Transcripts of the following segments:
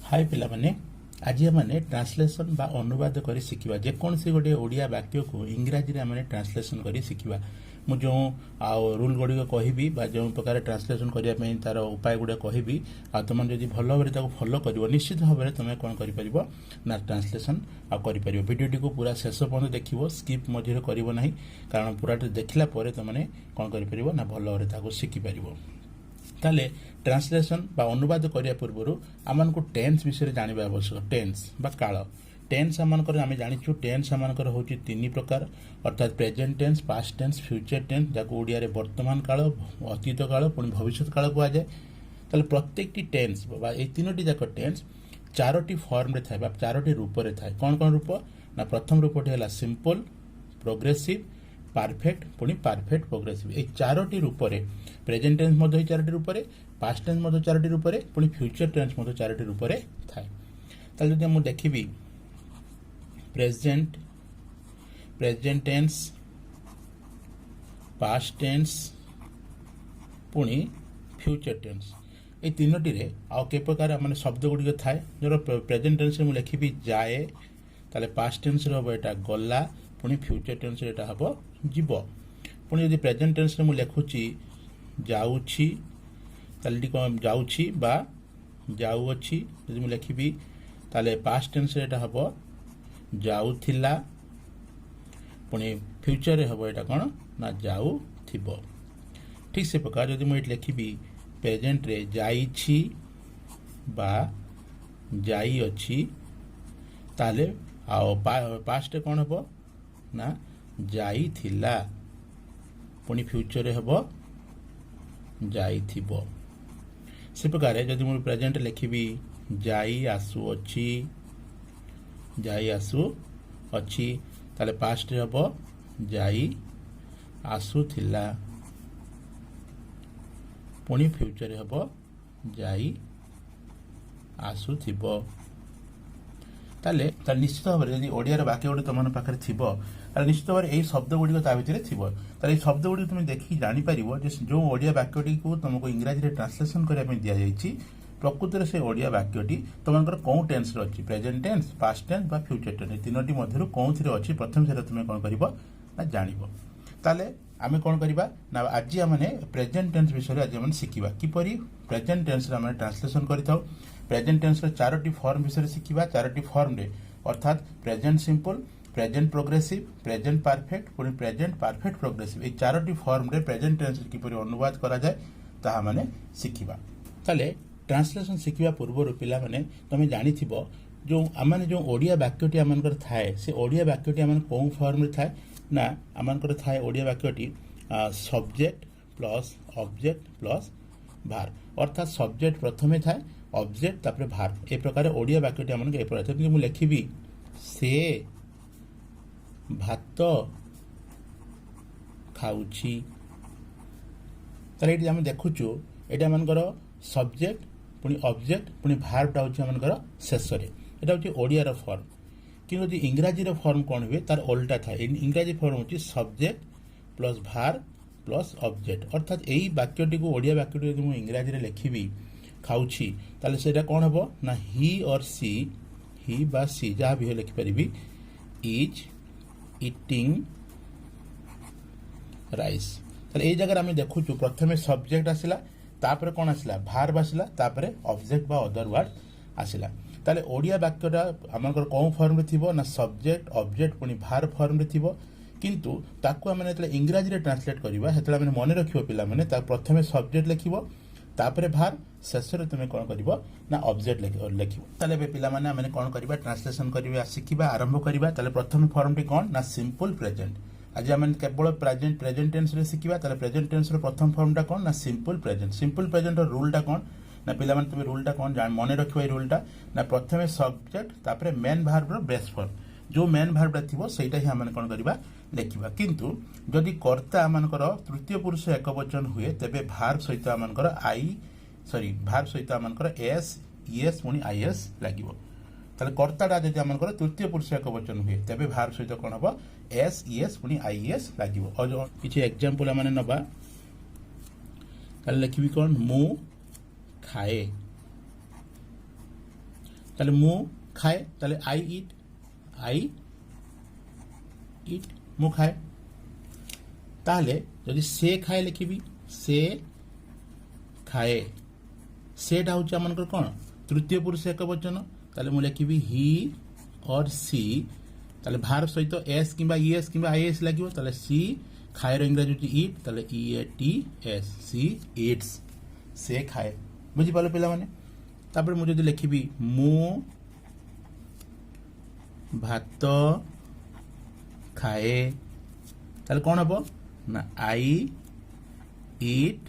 हाय पिला माने आज आमे ट्रांसलेशन बा अनुवाद करी शिखिबा जेकोसी गोटे ओडिया वाक्य को इंग्राजी रे आमे ट्रांसलेशन करी शिखिबा मु जो रूल गुड़िक कहबी जो प्रकार ट्रांसलेशन करने तार उपाय गुड़ा कहबी आ तुम जब भल भाव फॉलो कर निश्चित भाव में तुम कौन कर ना ट्रांसलेशन कर भिडियो को पूरा शेष पर्यटन देखो स्किप मझे करना कारण पूरा देखला तुमने कौन कर ना भल भाव शिखिपर ताले ट्रांसलेशन बा अनुवाद करिया पूर्व आम को टेन्स विषय जानवा आवश्यक टेन्स बा काल टेन्स आमकर आम जाचु टेन्स आमकर हूँ तीन प्रकार अर्थात present tense past tense future tense जहाँ ओडिया रे वर्तमान काल अतीत काल पुणी भविष्य काल कहुए ताले प्रत्येक टेन्स ये तीनोटी जाक टेन्स चारोटी फॉर्म रे थाए चारोटी रूप रे थाए कौन कौन रूप ना प्रथम रूपटी है सिंपल प्रोग्रेसिव परफेक्ट पुणी परफेक्ट प्रोग्रेसिव ये चारोटी रूप रे प्रेजेंट टेन्स मध्य चारोटी रूप रे पास्ट टेन्स मध्य चारोटी रूप रे पुणी फ्यूचर टेन्स मध्य चारोटी रूप रे थाए ताले जदि मु देखिबी प्रेजेंट टेन्स पास्ट टेन्स पुणी फ्यूचर टेन्स ये तीनोटी रे आ के प्रकार माने शब्द गुड़िक थाए जो प्रेजेंट टेन्स मु लिखिबी जाए ताले पास्ट टेन्स रो एटा गला पुणी फ्यूचर टेन्स एटा हबो जीव पुणी यदि प्रेजेंट टेन्स मु लिखुची जाउछि ताले कौन जाउछि बा जाउछि यदि मु लिखिबी ताले पास्ट टेन्स एटा हबो जाउथिला पुणी फ्यूचर रे हबो एटा कोन ना जाउथिबो ठीक से प्रकार यदि मु एट लिखिबी प्रेजेंट रे जाइछि बा जाई अछि ताले आओ पास्ट कौन हबो ना जाई थिला पुणी फ्यूचर रे हबो जाई थिबो से प्रकार जदि मु प्रेजेंट लिखिबी जाई आसु अछि ताले पास्ट रे हबो जाई आसु थिला पुणी फ्यूचर रे हबो जाई आसु थिबो ताले निश्चित भाव में जब ओडिया वाक्य गोटे तुम पाखे थी निश्चित भाव में शब्द गुड़िक ता भर थी शब्द गुड़ी तुम देखिए जापर जो ओडिया वाक्यटी को तुमको इंग्राजी ट्रांसलेशन करने दि जाएगी प्रकृत से ओडिया वाक्यटी तुम कौन टेन्स अच्छी प्रेजेंट टेन्स पास्ट टेन्स बा फ्यूचर टेन्स तीनोटी मध्य कौन थी अच्छी प्रथम से तुम कौन कर जान ताले आम कौन करवा ना आज आम प्रेजेंट टेन्स विषय आज आम शिखा किपरि प्रेजेंट टेन्स आम ट्रांसलेशन कर प्रेजेंट टेन्स चारोटी फॉर्म विषय शिखा चारोटी फॉर्म रे अर्थात present simple present progressive present perfect पुणी प्रेजेंट परफेक्ट प्रोग्रेसिव ये चारोटी फॉर्म रे प्रेजेंट टेन्स किपरि अनुवाद करा जाए ताहा माने शिखिबा ताले ट्रांसलेशन शिखिबा पूर्व पिला माने तमे जानिथिबो जो आमाने जो ओडिया वाक्यटी आमनकर थाए से ओडिया वाक्यटी आमन कोन फॉर्म रे थाए ना आमनकर थाए ओडिया वाक्यटी सब्जेक्ट प्लस ऑब्जेक्ट प्लस भार अर्थात सब्जेक्ट प्रथमे थाए ऑब्जेक्ट तापर भार ए प्रकार ओडिया वाक्यटी आमन के प्रकार जदि मु लिखिबी से भात खाउछि ताले एटी हम देखुछु एटा आमनकर सब्जेक्ट पुणी ऑब्जेक्ट पुणी भार्बटा होछि आमनकर शेष रे एटा होछि ओडिया रो फॉर्म कि यदि इंग्राजी रो फॉर्म कौन हुए तार उल्टा था इंग्राजी फॉर्म होछि सब्जेक्ट प्लस भार प्लस ऑब्जेक्ट अर्थात यही वाक्यटी को ओडिया वाक्यटी यदि मु इंग्राजी रे लिखिबी खाउछि ताले सेटा कौन हबो ना ही और सी ही बा सी जहाँ भी लिखि परिबी इज इटिंग राइस ताले ए जगह आम देखुछु प्रथमे सब्जेक्ट आसिला तापर कौन आसिला भार्ब आसिला तापर ऑब्जेक्ट बा अदर वर्ड आसिला ताले ओडिया वाक्यटा आमकर कौन फॉर्म रे थिबो ना सब्जेक्ट ऑब्जेक्ट पुणी भार्ब फॉर्म रे थिबो किंतु ताकू आमे नेतले इंग्राजी रे ट्रांसलेट करबा हेतले आमे मने रखिबो पिला माने ता प्रथमे सब्जेक्ट लिखिबो तापर भार्ब शेष रे तुमे कोन करिवो ना ऑब्जेक्ट लिखिबो ताले बे पिला माने आमे कोन करबा ट्रांसलेशन करबा शिखिबा आरंभ करबा ताले प्रथम फॉर्म टी कोन ना सिंपल प्रेजेंट आज आमे केवल प्रेजेंट टेंस रे शिखिबा ताले प्रेजेंट टेंस रो प्रथम फॉर्म टा कोन ना सिंपल प्रेजेंट रो रूल टा कोन ना पिला माने तुमे रूल टा कोन जान मने रखिबो ए रूल टा ना प्रथमे सब्जेक्ट तापर मेन भार्ब रो बेस फॉर्म जो मेन भार्बटा थिबो सेटा ही आमे कोन करबा लिखिबा किंतु जदि कर्ता आमनकर तृतीय पुरुष एकवचन हुए तेबे भार्ब सहित आमनकर भार्ब सहित आमनकर एस ईएस पुणी आईएस लागिवो ताले कर्ताटा जदि आमनकर तृतीय पुरुष एकवचन हुए तेबे भार्ब सहित कोन हबो एस ईएस पुणी आईएस लागिवो और किछि एग्जांपल माने नबा ताले लिखिबी कोन मु खाए ताले मु खाए ताले आई इट मु खाए ताहले जदि से खाए लिखिबी से खाए सेटा हूँ आमर कौन तृतीय पुरुष एक वचन ताले मु लिखिबी ही और सी ताले भार सहित एस किंबा ईएस किंबा आईएस लगिवो ताले सी खाएर इंग्रजी होची इट ताले EATS सी इट्स से खाए बुझी पालो पिला माने तापर मु जदि लिखिबी मु भात खाए ताले कौन हबो ना आई इट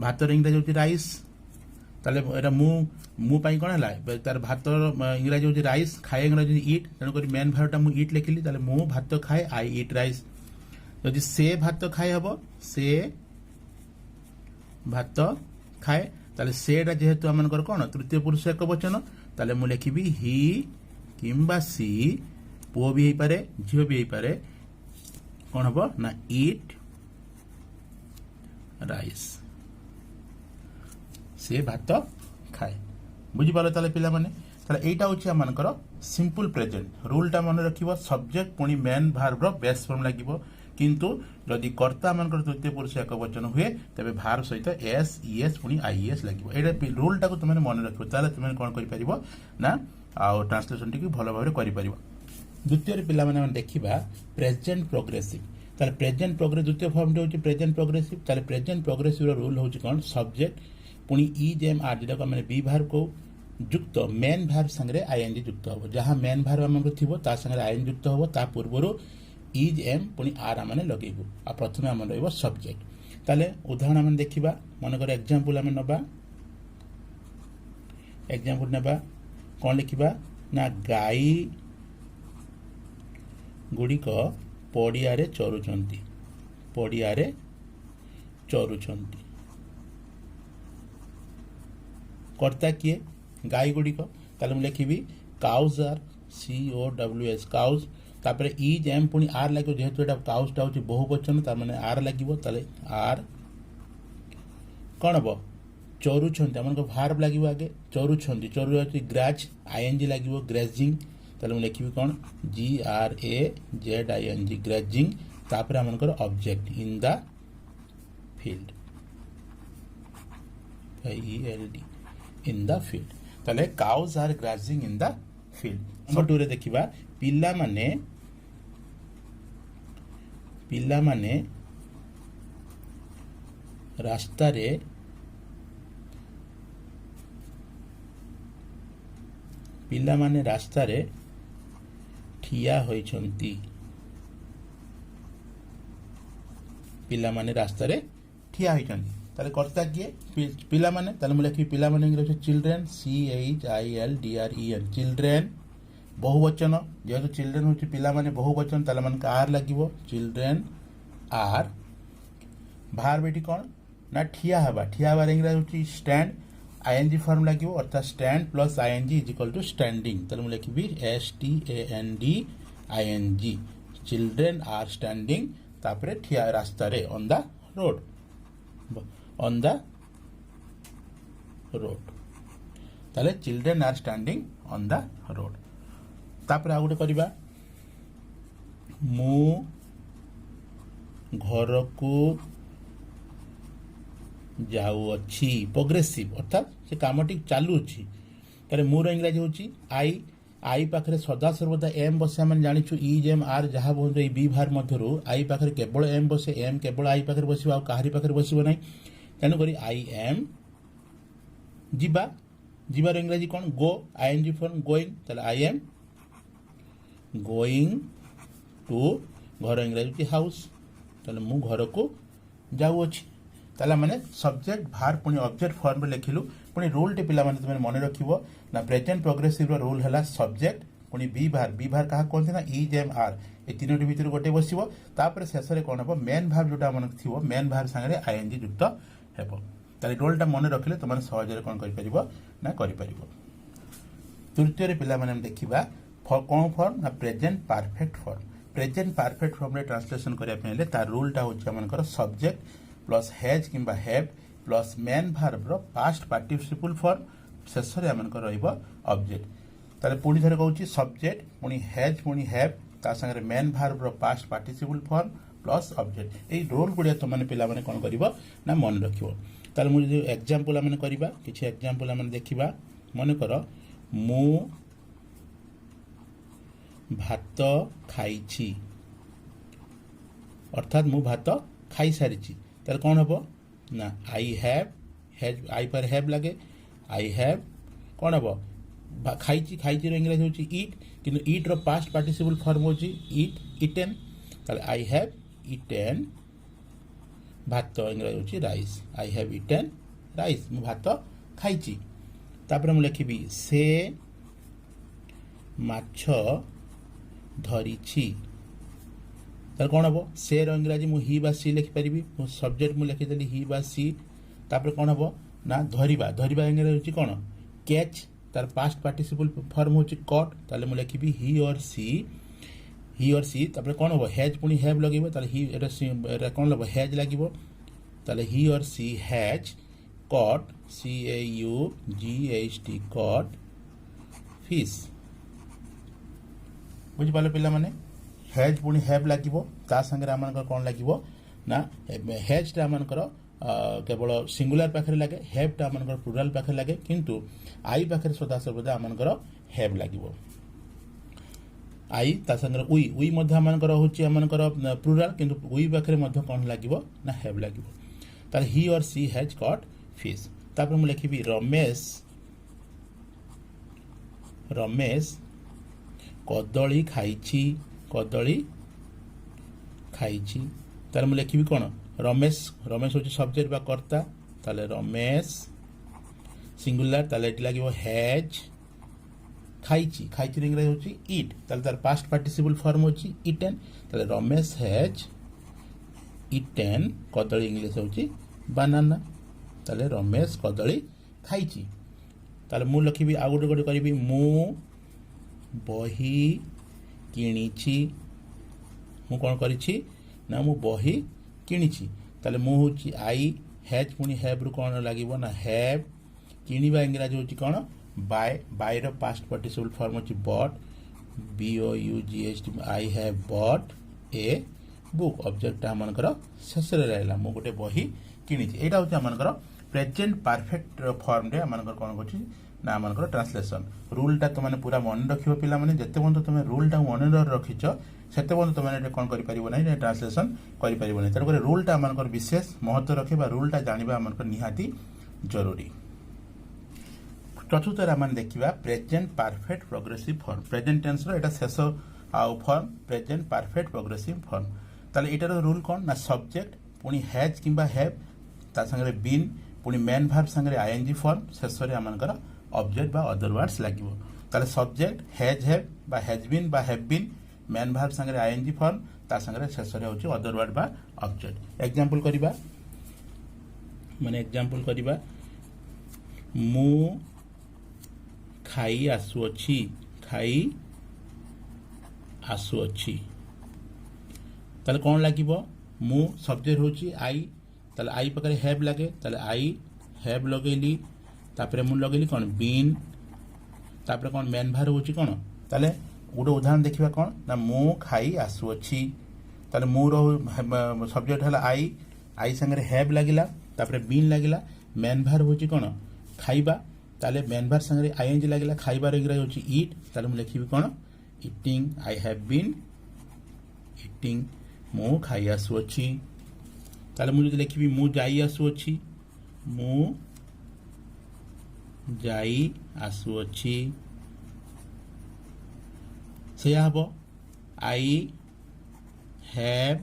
भात इंग्रजी होची राइस ताले एटा मु पाई कौन है तार भात इंग्रजी होची राइस खाए इंग्रजी इट तेणुक मेन भार्बटा मु इट लिखिली ताले मु भात खाए आई इट राइस जदि से भात खाए हबो से भात खाए ताले सेटा जेहेतु आमनकर कौन तृतीय पुरुष एक वचन ताले मु लिखिबी ही किंबा सी पुओ भी पारे झील भी पारे कौन हबो ना इट राइस से भात खाए बुझिपाल ताले पिला माने ताले एटा होची आमनकर सिंपल प्रेजेंट रूलटा मन रखिबो सब्जेक्ट पुनी मेन भार्ब रो बेस फॉर्म लागिबो किंतु जदि कर्ता मानकर तृतीय पुरुष एक वचन हुए तबे भार सहित एस ईएस पुनी आईएस लागिबो एटा रूलटा को तुम मन रखिबो ताले तुम कोन करि परिबो ना आ ट्रांसलेशन टी भलो भाबरे करि परिबो द्वितीय पिला माने देखिबा प्रेजेंट प्रोग्रेसिव ताले प्रेजेंट प्रोग्रेस द्वितीय फॉर्म टे होची प्रेजेंट प्रोग्रेसिव ताले प्रेजेंट प्रोग्रेसिव रो रूल होची कोन सब्जेक्ट पुनी इज एम आर जेटा को माने बी भार्ब को युक्त मेन भार्ब संगे आईएनजी युक्त हो जहां मेन भार्ब हमर थिबो ता संगे आईएनजी युक्त हो ता पूर्वरो इज एम पुनी आर आम लगेबू आ प्रथम आम रहिबो सब्जेक्ट ताले उदाहरण आम देखिबा मन कर एग्जांपल आम नबा एग्जांपल नबा कोन लिखिबा ना गाई गुडी को पडिया रे चरुचंती कर्ता किए गाई गुडी को ताले मु लिखिबी काउज आर COWS काउज तापर इज एम पुनी आर लागियो जेहेतु एटा काउजटा होची बहुवचन तार माने आर लागियो ताले आर कोन हबो चरुछंती हमन को भार्ब लागियो आगे चरुछंती चरु होची ग्राज आईएनजी लागियो ग्रेजिंग ताले मु लिखिबी कोन GRAZING ग्रेजिंग तापर हमन को object in the field FIELD in the field ताले cows are grazing in the field number 2 रे देखिबा पिला माने रास्ता रे ठिया होइछंती ताले कर्ता किए पिला माने ताले मु लिखि पिला माने इंग्लिश चिल्ड्रेन CHILDREN चिल्ड्रेन बहुवचन जेहेतु चिल्ड्रेन होची पिला माने बहुवचन ताले मन का आर लागिवो चिल्ड्रेन आर भार बेटी कोन ना ठिया हबा इंग्लिश होची स्टैंड आईएनजी फॉर्म लागिवो अर्थात stand plus ING is equal to standing ताले मु लिखिबी STANDING चिल्ड्रेन आर स्टैंडिंग तापरे ठिया रास्ता रे ऑन द रोड ताले children are standing on the road तापर आ गोटे करबा मु घर को जाऊ अछि प्रोग्रेसिव अर्थात से कामटी चालू अछि तारे मोर इंग्रजी होची आई पाखरे सदा सर्वदा एम बसे हम जानिछु इज एम आर जहा बोलतो ई बी भार मध्यरु आई पाखरे केवल एम बसे एम केवल आई पाखरे बसिबा आ काहरी पाखरे बसिबो नै तेनु करी आई एम जीवार इंग्रजी कोन गो आईएनजी फॉर्म गोइंग ताले आई एम गोइंग टू घर इंग्रजी हाउस ताले मु घर को जाऊ अछि ताला माने सब्जेक्ट भार पुनी ऑब्जेक्ट फॉर्म रे लिखिलु पुनी रूल टे पिला माने तुमे मन रखिबो ना प्रेजेंट प्रोग्रेसिव रो रूल हला सब्जेक्ट पुनी बी भार कहा कोन ना इज एम आर ए तीनोटी भीतर गोटे बसिबो तापर शेष रे कोन हबो मेन भार जोटा मन थिबो मेन भार संगे आईएनजी युक्त हेबो ताले रूलटा मन रखिले तुम सहज रे कोन करि परिबो ना करि परिबो तृतीय रे पिला माने देखिबा कोन फॉर्म ना प्रेजेंट परफेक्ट फॉर्म रे ट्रांसलेशन करिया पहिले तार रूलटा होची हमनकर सब्जेक्ट प्लस हैज किंबा हैव प्लस मेन भार्ब रो पास्ट पार्टिसिपल फॉर्म शेष में आम ऑब्जेक्ट ताले पुणी थे कहूँ सब्जेक्ट पुणी हैज पुणी हैव ता संगे मेन भार्ब रो past participle form plus object यही रोल गुड़िया तुम मैंने पिला माने कौन कर ना मन रख ताले मुझे एग्जांपल आम करवा किसी एग्जांपल आम देखा मन कर मु भात खाई अर्थात मु भात खाई सारी तार कौन हम ना आई हैव हैज आई पर हैव लगे आई हैव कौन हम खाई इंग्लिश हूँ इट किंतु इट रो पास्ट पार्टिसिपल फॉर्म हूँ इट इटेन ताले आई हैव इटेन भात इंग्लिश हूँ rice I have eaten rice मु भात खाई तापर मु लिखी से माछ धरी तार कौन हम से इंग्राजी मु ही बा सी लिखिपारि सब्जेक्ट मु लिखिदेली ही बा सी तापर कौन हम ना धरिबा धरिबा इंग्राजी हूँ कौन कैच तार पास्ट पार्टिसिपल फॉर्म हूँ कट ताले मु लिखी ही और सी तापर कौन हम हैज पुणी हैव लगे ताले ही एटा कौन हम हैज लगे ताले ही और she has caught CAUGHT caught fish बुझिपारे पिला माने हैज पुणी हैव लगे ता संगे आम कौन लगे ना हैजटा आम केवल सिंगुलर पाखे लगे हैवटा आम प्लुराल पाखे लगे किंतु आई पाखे सदा सर्वदा आम हैव लगे आई ता संगे उई आम प्लुराल किंतु उई पाखे कौन लगे ना हैव लगे तार ही और सी हैज कट फिश तापर मुझे लिखी रमेश कदली खाई तार मुझे लिखी कौन रमेश हूँ सब्जेक्ट बा कर्ता ताले रमेश सिंगुलर ताले लगे हैज खाई इंग्लिश हूँ इट ताले तार पास्ट पार्टिसिपल फॉर्म हूँ इटेन ताले Ramesh has eaten Kadali English हूँ बनाना ताले रमेश कदली खाई ताले मु लिखी आउ गोटे करी मु बही किणी मु कौन करी ना मु बही किणी ताले मु हूँ आई हैज पुणी हैव रु कौन लगे ना हैव किणवा इंग्राजी हूँ कौन बाय रो पास्ट पार्टिसिपल फॉर्म हूँ but BOUGHT I have but a book object आमर शेष रहा मु गोटे बही किणी यहाँ हूँ आमर प्रेजेंट परफेक्ट फॉर्म रे आमर कौन कर ना आमर ट्रांसलेशन रूलटा तुमने पूरा मन रख पिला माने जते बंद तुम रूलटा मन रखिच सेते बंद तुमने कौन कर ट्रांसलेशन कर तेणुक रूलटा आमर विशेष महत्व रखे रूलटा जाना आमर निहाती जरूरी चतुर्थ आम देखा present perfect progressive form present tense रो एटा शेष आउ form present perfect progressive form ताले एटार रूल कौन ना सब्जेक्ट पुणी हैज किंबा हैव ता संगे बीन पुणी मेन भार्ब संगे आईएनजी फॉर्म शेष में आमर ऑब्जेक्ट बा अदर वर्ड्स लगे ताले सब्जेक्ट हैज हैव बा हैज बीन बा हैव बीन मेन भार्ब संगे आईएनजी फॉर्म ता संगे शेष में होची अदर वर्ड बा ऑब्जेक्ट एग्जांपल करबा माने एग्जांपल करबा मु खाई आसुअछि ताले कौन लगे मु सब्जेक्ट होची आई ताले आई पाखे हैव लगे ताले आई हैव लगेली तापर मु लगेली कौन बीन तापर कौन मेन भार होची कौन ताले गोटे उदाहरण देखा कौन ना मु खाई आसुअछि ताले मु रो सब्जेक्ट है आई संगे हैव लगिला तापर बीन लगिला मेन भार होची कौन खाइबा ताले मेन भार संगे आईएनजी लगिला खाइबार इंग्राजी होची इट ताले मु लिखिबी कौन eating I have been eating मु खाई आसुअछि ताले मु जदि लिखिबी मु जाई आसुअछि मु जाई आसुअछि से हब आई हैव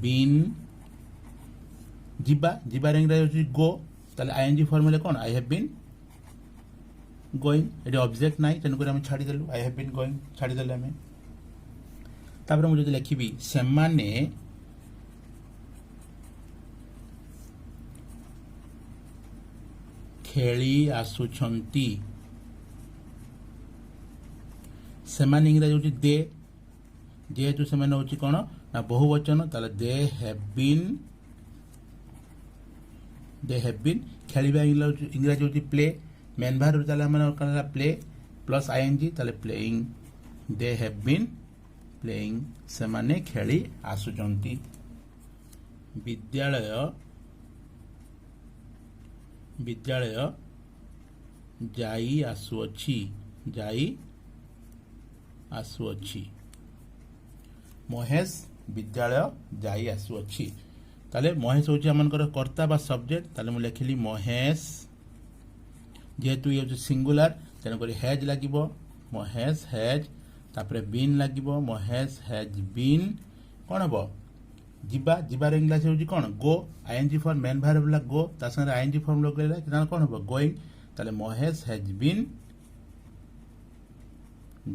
बीन जिबा जिबार इंग्राजी गो ताले आईएनजी फॉर्म कौन आई हैव बीन गोइंग ये ऑब्जेक्ट नाई तेणुक आम छाड़देलु आई हैव बीन गोइंग छाड़देले आम तापर मुझे लिखी सेमाने खेली आसुछंती सेमाने इंग्राजी होची दे जेहेतु सेमाने होची कौन ना बहुवचन ताले दे हैव बीन खेलिबा इंग्राजी होची प्ले मेन भार ताले हमने प्ले प्लस आईएनजी ताले playing they have been playing से माने खेली आसुचंती विद्यालय विद्यालय जाई आसुअछि जाई आसुअछि महेश विद्यालय जाई आसुअछि ताले महेश होची हमनकर कर्ता बा सब्जेक्ट ताले मु लिखिली महेश जेहेतु ये सिंगुलर तेणुक हैज लगे महेश हैज तापरे बीन लगे महेश हैज बीन कौन हम जीवा जीवार इंग्लिश होची कौन go ING form main verb go ता संगे आईएनजी फॉर्म लगेला कौन हम गोइंग ताले Mahesh has been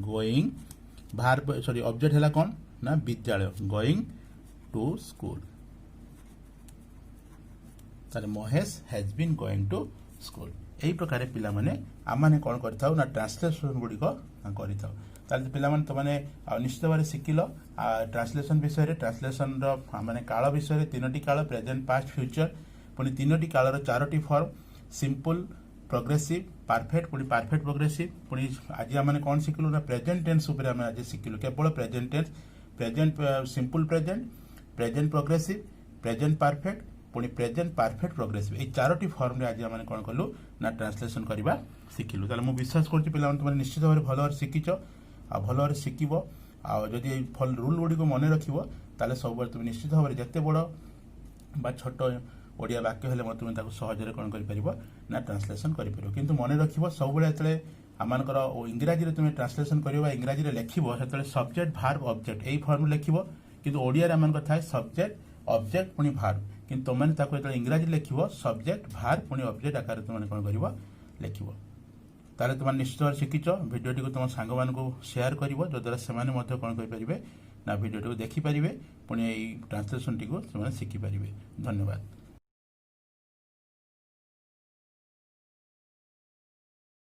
going verb sorry object है कौन ना विद्यालय गोइंग टू स्कूल ताले Mahesh has been going to school यही प्रकार पिला माने आम मैंने कौन करथाउ ना ट्रांसलेशन गुड़िक करथाउ ताले पिला माने तमाने निश्चित भाव शिखिल ट्रांसलेशन विषय ट्रांसलेशन माने काल विषय तीनोटी काल प्रेजेंट पास्ट फ्यूचर पुणी तीनोटी कालर चारोटी फॉर्म सिंपल प्रोग्रेसिव परफेक्ट पुणी परफेक्ट प्रोग्रेसिव पुणी आज आम कौन शिखिलु ना प्रेजेंट टेंस उपर आम आज शिखिलु केवल present tense present simple present present progressive present perfect पुणी प्रेजेंट परफेक्ट प्रोग्रेसिव ये चारोटी फॉर्म आज आम कौन कलु ना ट्रांसलेशन करवा शिखिलु ताले मु विश्वास करछि पिला तुम निश्चित भाव भल भाव शिखिच आ भल भाव शिखिब आदि भल रूल गुड़िक मन रखिब ताले सब तुम निश्चित भाव जिते बड़ बा छोट ओडिया वाक्य हेले तुम सहजरे कौन कर ना ट्रांसलेशन कर किंतु मन रखिब सब जो आमर इंग्राजी तुम ट्रांसलेशन कर इंग्राजी लिखब से सब्जेक्ट भार्ब ऑब्जेक्ट यही फॉर्म लिखब किंतु ओडिया आम थाए सब्जेक्ट ऑब्जेक्ट पुणी भार्ब किंतु तुमने इंग्राजी लिखब सब्जेक्ट भार्ब पुणी ऑब्जेक्ट आकार तुमने कौन कर लिखब ताले तुम निश्चित भाव शिखिच भिडियोटी को तुम सांग मान शेयर कर जद्वारा से कौन करें ना भिडियोटी को देखिपारे पुणी ट्रांसलेशन टी शिखिपारे धन्यवाद।